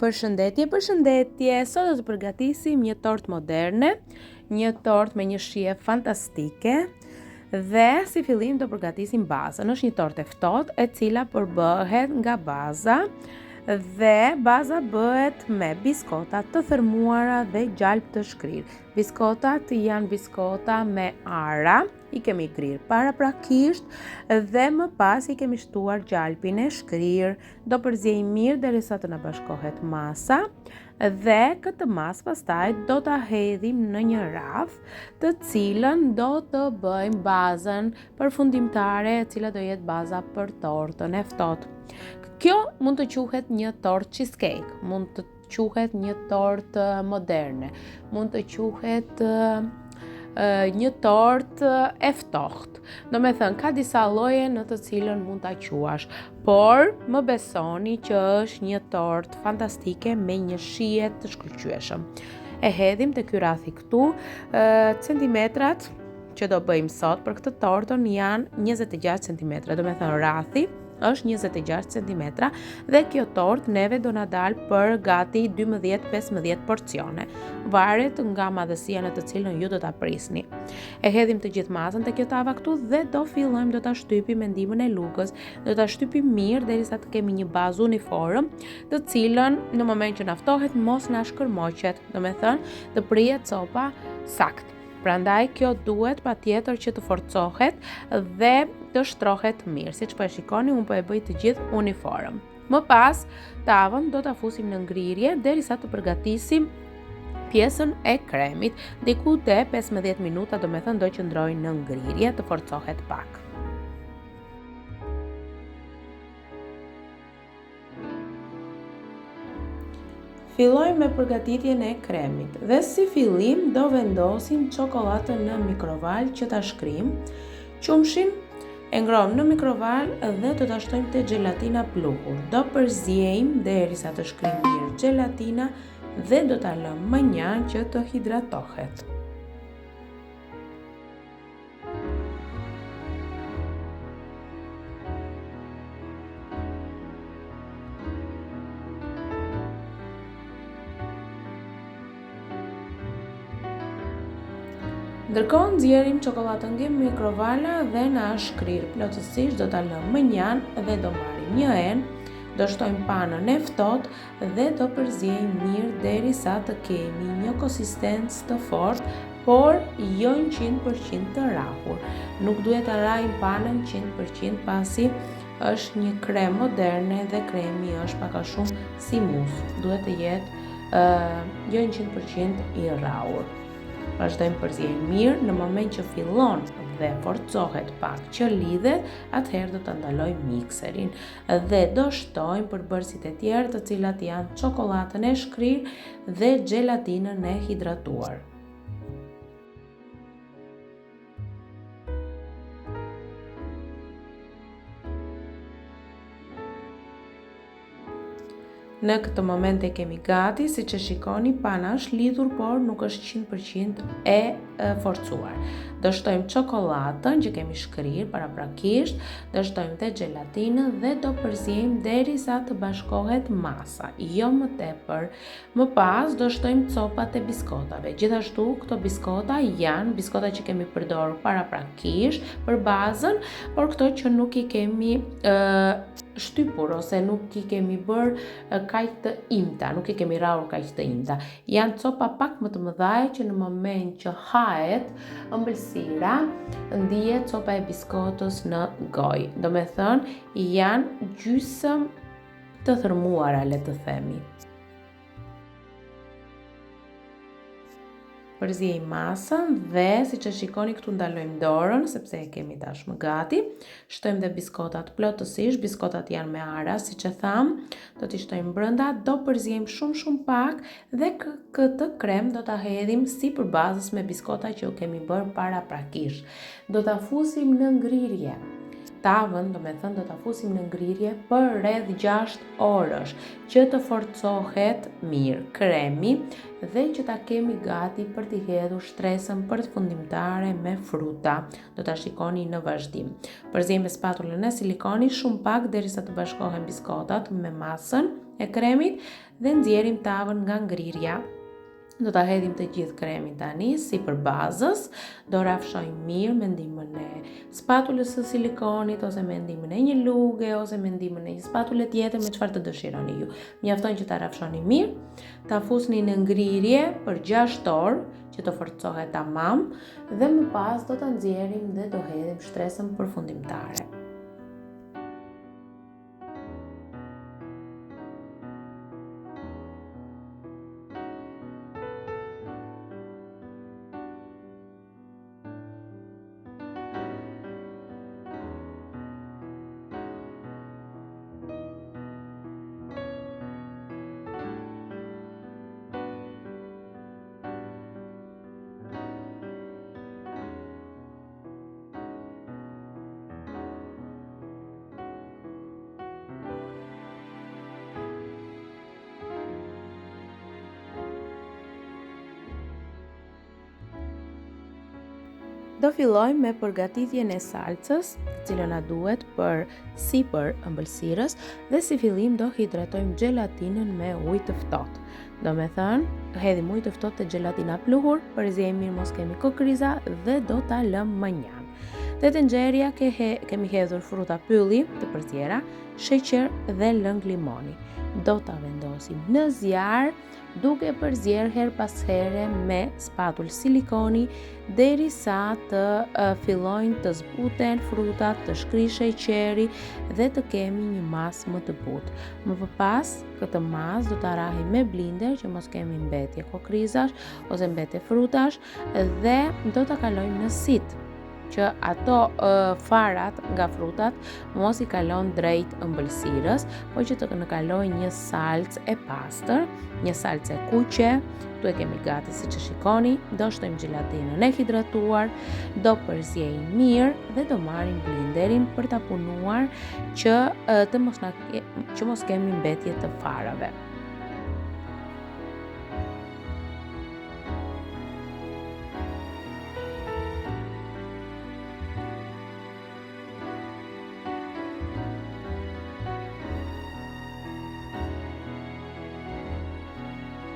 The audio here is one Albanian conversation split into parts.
Përshëndetje, sot do të përgatisim një tortë moderne, një tortë me një shije fantastike dhe si fillim do përgatisim bazën. Është një tortë e ftohtë e cila përbëhet nga baza dhe baza bëhet me biskota të thermuara dhe gjalp të shkrirë. Biskotat janë biskota me ara, i kemi kryer paraprakisht dhe më pas i kemi shtuar gjalpin e shkrirë. Do përziejmë mirë derisa të na bashkohet masa dhe këtë masë pastaj do ta hedhim në një raf, të cilën do të bëjmë bazën përfundimtare, e cila do jetë baza për tortën e ftohtë. Kjo mund të quhet një tortë cheesecake, mund të quhet një tortë moderne, mund të quhet një tortë e ftohtë. Do me thënë, ka disa lloje në të cilën mund ta quash, por më besoni që është një tortë fantastike me një shije të shkëlqyeshëm. E hedhim te ky rathi këtu, centimetrat që do bëjmë sot për këtë tortën janë 26 cm, do me thënë rathi është 26 cm dhe kjo tortë neve do na dalë për gati 12-15 porcione. Varet nga madhësia në të cilën ju do ta prisni. E hedhim të gjithë masën te kjo tava këtu dhe do fillojmë do ta shtypim me ndihmën e lugës. Do ta shtypim mirë derisa të kemi një bazë uniform, të cilën në moment që na ftohet mos na shkërmoqet, do me thënë të prihet copa saktë. Prandaj kjo duhet patjetër që të forcohet dhe të shtrohet mirë. Siç po e shikoni, unë po e bëj të gjithë uniform. Më pas, tavën do ta fusim në ngrirje derisa të përgatisim pjesën e kremit. Diku te 15 minuta, do me thënë, do qëndrojë në ngrirje të forcohet pak. Fillojmë me përgatitjen e kremit dhe si fillim do vendosim çokoladën në mikrovalë që ta shkrim. Qumshin e ngrojmë në mikrovalë dhe do ta shtojmë te gelatina pluhur. Do përziejmë derisa të shkrim mirë gelatina dhe do ta lëmë më njanë që të hidratohet. Ndërkohë nxjerrim çokoladën nga mikrovala dhe na shkrir plotësisht, do ta lëmë më njanë dhe do marrim një enë, do shtojmë panën e ftohtë dhe do përziejmë mirë derisa të kemi një konsistencë të fortë, por jo 100% të rrahur. Nuk duhet ta rrajmë panën 100% pasi është një krem moderne dhe kremi është pak a shumë si mus. Duhet të jetë jo 100% i rrahur. Vazhdojmë përziejmë mirë, në moment që fillon dhe forcohet pak që lidhet, atëherë do ta ndaloj mikserin dhe do shtojmë përbërësit e tjerë, të cilat janë çokoladën e shkrirë dhe gelatinën e hidratuar. Në këtë moment e kemi gati, si që shikoni, pana është lidhur, por nuk është 100% e forcuar. Do shtojmë çokoladën që kemi shkrirë paraprakisht, do shtojmë te gelatinën dhe do përziejmë derisa të bashkohet masa, jo më tepër. Më pas do shtojmë copat e biskotave. Gjithashtu këto biskota janë biskota që kemi përdorur paraprakisht për bazën, por këto që nuk i kemi shtypur ose nuk i kemi bërë kaq të imta, nuk i kemi rrahur kaq të imta. Janë copa pak më të mëdha që në moment që hahet ëmbëlsira, ndihet copa e biskotës në gojë. Do me thënë, janë gjysmë të thermuara, le të themi. Përziejmë masën dhe siç e shikoni këtu ndalojmë dorën sepse e kemi tashmë gati. Shtojmë dhe biskotat plotësisht, biskotat janë me ara, siç e tham, do t'i shtojmë brenda, do përziejmë shumë pak dhe këtë krem do ta hedhim sipër bazës me biskota që u kemi bërë paraprakisht. Do ta fusim në ngrirje. Tavën, do me thënë, do ta fusim në ngrirje për rreth 6 orësh, që të forcohet mirë kremi dhe që ta kemi gati për t'i hedhur shtresën për të fundimtare me fruta. Do ta shikoni në vazhdim. Përziejmë me spatulën e silikoni shumë pak derisa të bashkohen biskotat me masën e kremit dhe nxjerrim tavën nga ngrirja. Do ta hedhim të gjithë kremin tani sipër bazës, do rafshojmë mirë me ndihmën e spatulës së silikonit ose me ndihmën e një luge ose me ndihmën e një spatule tjetër, me çfarë të dëshironi ju. Mjafton që ta rafshoni mirë, ta fusni në ngrirje për 6 orë që të forcohet tamam dhe më pas do ta nxjerrim dhe do hedhim shtresën përfundimtare. Do fillojmë me përgatitjen e salcës, të cilën na duhet për sipër ëmbëlsirës dhe si fillim do hidratojmë gelatinën me ujë të ftohtë. Do me thënë, hedhim ujë të ftohtë te gelatina pluhur, përziejmë mirë mos kemi kokriza dhe do ta lëmë më njan. Te tenxheria kemi hedhur fruta pylli të përzjera, sheqer dhe lëng limoni. Do ta vendosim në zjarr duke përzjer her pas here me spatullë silikoni derisa të fillojnë të zbuten frutat, të shkrijë sheqeri dhe të kemi një masë më të butë. Më pas, këtë masë do ta rahim me blender që mos kemi mbetje kokrizash ose mbetje frutash dhe do ta kalojmë në sit që ato farat nga frutat mos i kalon drejt ëmbëlsirës, por që të në kaloj një salcë e pastër, një salcë e kuqe. Tu e kemi gati siç e shikoni, do shtojmë gelatinën e hidratuar, do përziejmë mirë dhe do marrim blenderin për ta punuar që mos kemi mbetje të farave.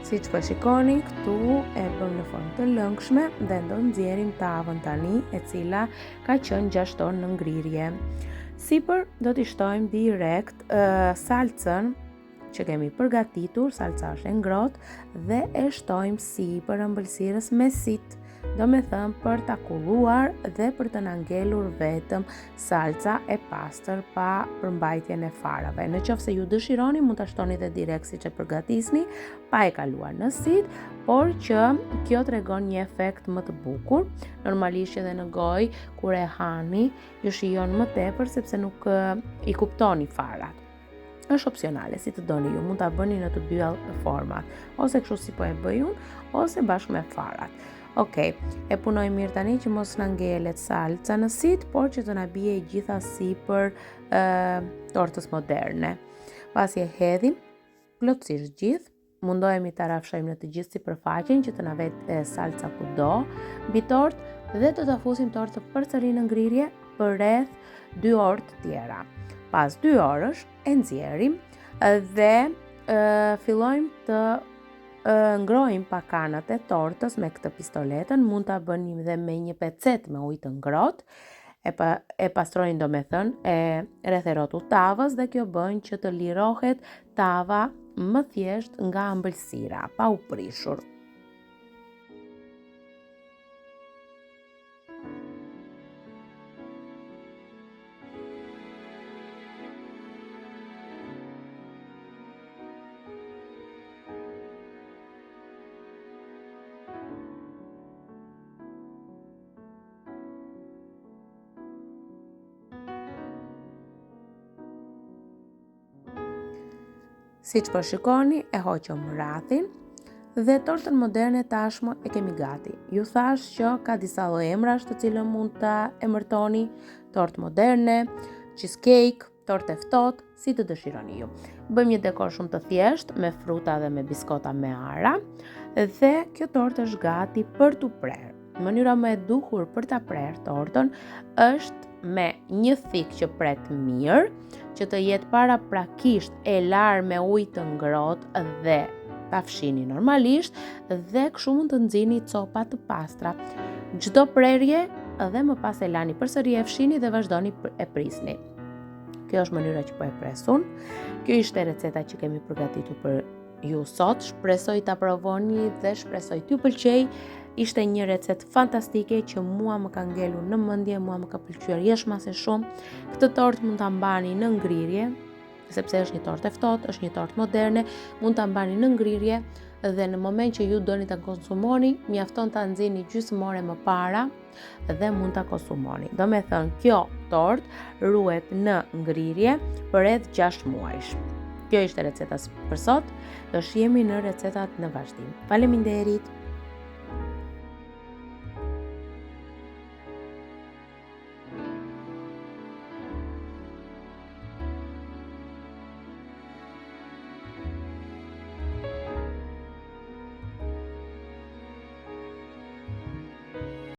Si që po shikoni, këtu e bëm në formë të lëngshme dhe do nxjerrim tavën tani, e cila ka qenë 6 orë në ngrirje. Sipër do t'i shtojmë direkt salcën që kemi përgatitur, salca është e ngrohtë dhe e shtojmë sipër ëmbëlsirës me sit. Do me thënë për ta kulluar dhe për të na ngelur vetëm salca e pastër pa përmbajtjen e farave. Në qoftë se ju dëshironi, mund ta shtoni dhe direkt siç e përgatisni, pa e kaluar në sit, por që kjo tregon një efekt më të bukur. Normalisht edhe në gojë kur e hani, ju shijon më tepër sepse nuk i kuptoni farat. Është opsionale, si të doni ju, mund ta bëni në të dyja format, ose kështu si po e bëj unë, ose bashkë me farat. Okej, e punoj mirë tani që mos na ngelet salca në sit, por që të na bie i gjitha sipër tortës moderne. Pasi e hedhim plotësisht gjithë, mundohemi ta rafshojmë në të gjithë sipërfaqen që të na vete salca kudo mbi tortë dhe do ta fusim tortën përsëri në ngrirje për rreth 2 orë të tjera. Pas 2 orësh e nxjerrim dhe fillojmë të ngrojmë pa kanat e tortës me këtë pistoletën, mund ta bëni dhe me një pecet me ujë të ngrohtë. E pastrojnë do me thënë, e rreth e rrotull tavës dhe kjo bën që të lirohet tava më thjesht nga ëmbëlsira, pa u prishur. Si që po shikoni, e hoqëm rrathin dhe tortën moderne tashmë e kemi gati. Ju thash që ka disa lloje emrash të cilën mund ta emërtoni: tortë moderne, cheesecake, tortë e ftohtë, si të dëshironi ju. Bëjmë një dekor shumë të thjeshtë me fruta dhe me biskota me ara dhe kjo tortë është gati për t'u prerë. Mënyra më e duhur për ta prerë tortën është me një thikë që pret mirë, që të jetë paraprakisht e larë me ujë të ngrohtë dhe ta fshini normalisht, dhe kështu mund të nxjini copa të pastra. Çdo prerje dhe më pas e lani përsëri e fshini dhe vazhdoni e prisni. Kjo është mënyra që po e presun. Kjo ishte receta që kemi përgatitur për ju sot. Shpresoj ta provoni dhe shpresoj t'ju pëlqej. Ishte një recetë fantastike që mua më ka ngelur në mendje, mua më ka pëlqyer jeshmase shumë. Këtë tortë mund ta mbani në ngrirje, sepse është një tortë e ftohtë, është një tortë moderne, mund ta mbani në ngrirje dhe në moment që ju doni ta konsumoni, mjafton ta nxjini gjysmore më para dhe mund ta konsumoni. Do me thënë, kjo tortë ruhet në ngrirje për rreth 6 muajsh. Kjo ishte receta për sot. Do shihemi në recetat në vazhdim. Faleminderit.